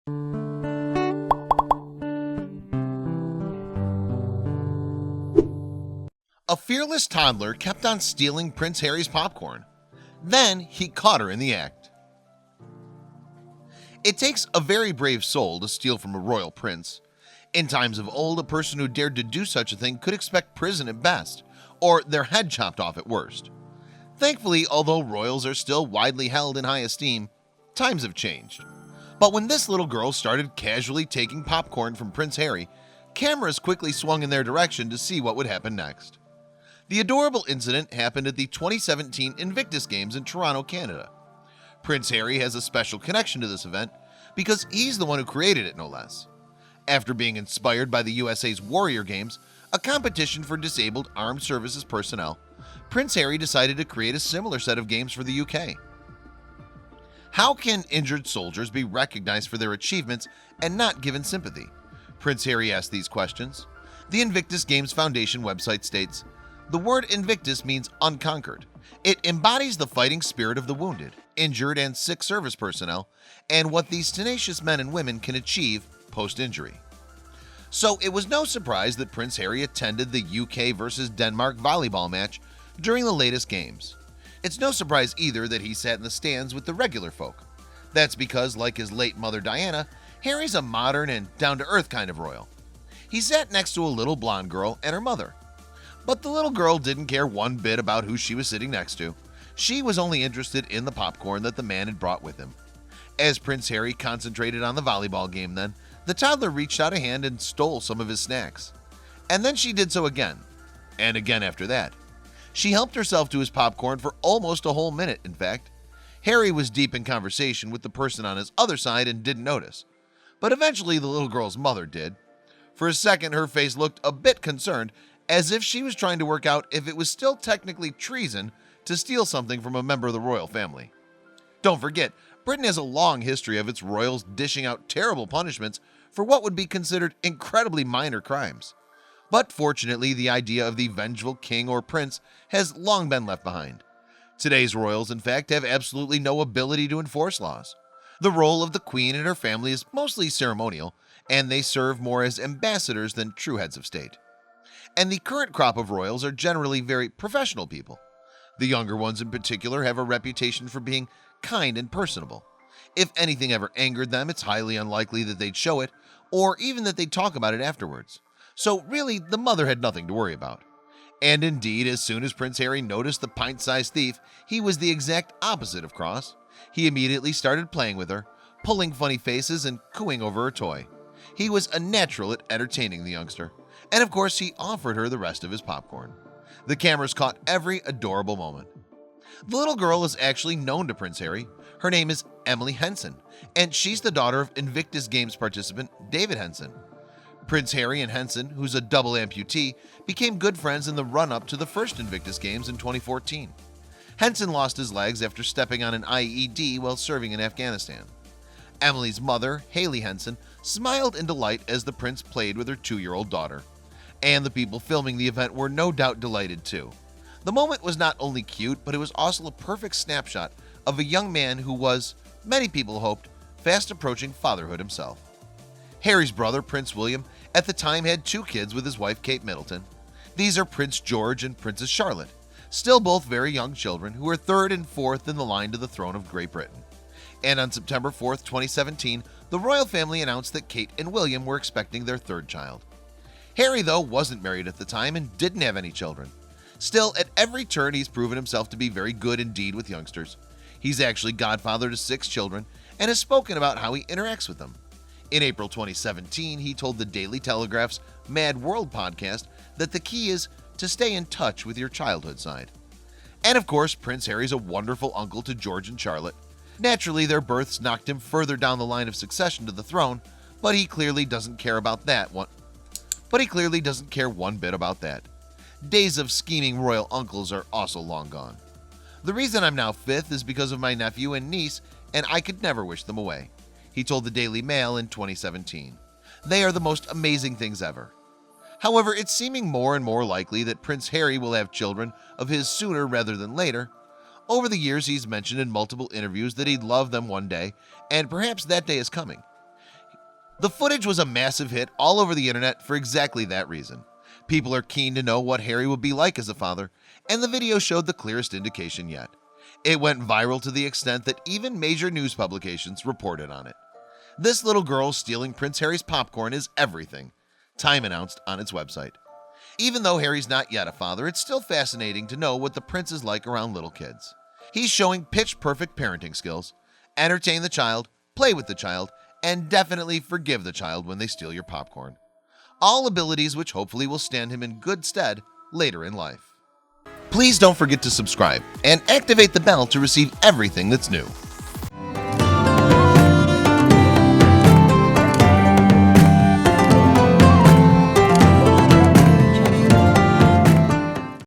A fearless toddler kept on stealing Prince Harry's popcorn. Then he caught her in the act. It takes a very brave soul to steal from a royal prince. In times of old, a person who dared to do such a thing could expect prison at best, or their head chopped off at worst. Thankfully, although royals are still widely held in high esteem, times have changed. But when this little girl started casually taking popcorn from Prince Harry, cameras quickly swung in their direction to see what would happen next. The adorable incident happened at the 2017 Invictus Games in Toronto, Canada. Prince Harry has a special connection to this event because he's the one who created it, no less. After being inspired by the USA's Warrior Games, a competition for disabled armed services personnel, Prince Harry decided to create a similar set of games for the UK. How can injured soldiers be recognized for their achievements and not given sympathy? Prince Harry asked these questions. The Invictus Games Foundation website states, "The word Invictus means unconquered. It embodies the fighting spirit of the wounded, injured, and sick service personnel, and what these tenacious men and women can achieve post-injury." So it was no surprise that Prince Harry attended the UK versus Denmark volleyball match during the latest games. It's no surprise either that he sat in the stands with the regular folk. That's because, like his late mother Diana, Harry's a modern and down-to-earth kind of royal. He sat next to a little blonde girl and her mother. But the little girl didn't care one bit about who she was sitting next to. She was only interested in the popcorn that the man had brought with him. As Prince Harry concentrated on the volleyball game then, the toddler reached out a hand and stole some of his snacks. And then she did so again, and again after that. She helped herself to his popcorn for almost a whole minute, in fact. Harry was deep in conversation with the person on his other side and didn't notice. But eventually the little girl's mother did. For a second her face looked a bit concerned, as if she was trying to work out if it was still technically treason to steal something from a member of the royal family. Don't forget, Britain has a long history of its royals dishing out terrible punishments for what would be considered incredibly minor crimes. But fortunately, the idea of the vengeful king or prince has long been left behind. Today's royals, in fact, have absolutely no ability to enforce laws. The role of the queen and her family is mostly ceremonial, and they serve more as ambassadors than true heads of state. And the current crop of royals are generally very professional people. The younger ones in particular have a reputation for being kind and personable. If anything ever angered them, it's highly unlikely that they'd show it, or even that they'd talk about it afterwards. So really, the mother had nothing to worry about. And indeed, as soon as Prince Harry noticed the pint-sized thief, he was the exact opposite of cross. He immediately started playing with her, pulling funny faces and cooing over her toy. He was a natural at entertaining the youngster. And of course, he offered her the rest of his popcorn. The cameras caught every adorable moment. The little girl is actually known to Prince Harry. Her name is Emily Henson, and she's the daughter of Invictus Games participant David Henson. Prince Harry and Henson, who's a double amputee, became good friends in the run-up to the first Invictus Games in 2014. Henson lost his legs after stepping on an IED while serving in Afghanistan. Emily's mother, Haley Henson, smiled in delight as the prince played with her 2-year-old daughter. And the people filming the event were no doubt delighted too. The moment was not only cute, but it was also a perfect snapshot of a young man who was, many people hoped, fast approaching fatherhood himself. Harry's brother, Prince William, at the time had 2 kids with his wife, Kate Middleton. These are Prince George and Princess Charlotte, still both very young children who are 3rd and 4th in the line to the throne of Great Britain. And on September 4th, 2017, the royal family announced that Kate and William were expecting their 3rd child. Harry, though, wasn't married at the time and didn't have any children. Still, at every turn, he's proven himself to be very good indeed with youngsters. He's actually godfather to 6 children and has spoken about how he interacts with them. In April 2017, he told the Daily Telegraph's Mad World podcast that the key is to stay in touch with your childhood side. And of course, Prince Harry's a wonderful uncle to George and Charlotte. Naturally, their births knocked him further down the line of succession to the throne, but he clearly doesn't care about that one. But he clearly doesn't care one bit about that. Days of scheming royal uncles are also long gone. The reason I'm now 5th is because of my nephew and niece, and I could never wish them away, he told the Daily Mail in 2017. They are the most amazing things ever. However, it's seeming more and more likely that Prince Harry will have children of his sooner rather than later. Over the years, he's mentioned in multiple interviews that he'd love them one day, and perhaps that day is coming. The footage was a massive hit all over the internet for exactly that reason. People are keen to know what Harry would be like as a father, and the video showed the clearest indication yet. It went viral to the extent that even major news publications reported on it. This little girl stealing Prince Harry's popcorn is everything, Time announced on its website. Even though Harry's not yet a father, it's still fascinating to know what the prince is like around little kids. He's showing pitch-perfect parenting skills. Entertain the child, play with the child, and definitely forgive the child when they steal your popcorn. All abilities which hopefully will stand him in good stead later in life. Please don't forget to subscribe and activate the bell to receive everything that's new.